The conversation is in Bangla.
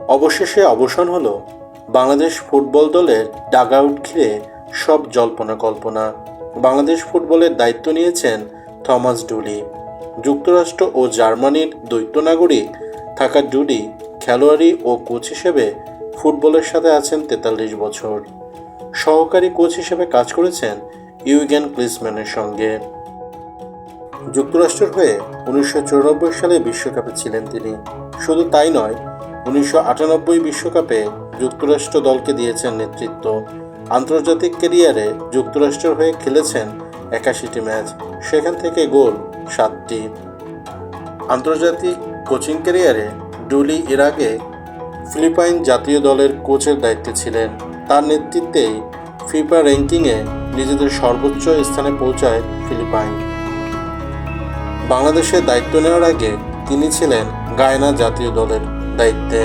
অবশেষে অবসান হলো বাংলাদেশ ফুটবল দলের ডাগআউট ঘিরে সব জল্পনা কল্পনা। বাংলাদেশ ফুটবলের দায়িত্ব নিয়েছেন থমাস ডুলি। যুক্তরাষ্ট্র ও জার্মানির দ্বৈত নাগরিক থাকা ডুলি খেলোয়াড়ি ও কোচ হিসেবে ফুটবলের সাথে আছেন ৪৩ বছর। সহকারী কোচ হিসেবে কাজ করেছেন ইউগেন ক্লিন্সম্যানের সঙ্গে। যুক্তরাষ্ট্রের হয়ে ১৯৯৪ সালে বিশ্বকাপে ছিলেন তিনি। শুধু তাই নয়, ১৯৯৮ বিশ্বকাপে যুক্তরাষ্ট্র দলকে দিয়েছেন নেতৃত্ব। আন্তর্জাতিক ক্যারিয়ারে যুক্তরাষ্ট্রের হয়ে খেলেছেন ৮১টি ম্যাচ, সেখান থেকে গোল ৭টি। আন্তর্জাতিক কোচিং ক্যারিয়ারে ডুলি এর আগে ফিলিপাইন জাতীয় দলের কোচের দায়িত্বে ছিলেন। তার নেতৃত্বেই ফিফা র্যাঙ্কিংয়ে নিজেদের সর্বোচ্চ স্থানে পৌঁছায় ফিলিপাইন। বাংলাদেশের দায়িত্ব নেওয়ার আগে তিনি ছিলেন গায়ানা জাতীয় দলের দায়িত্বে।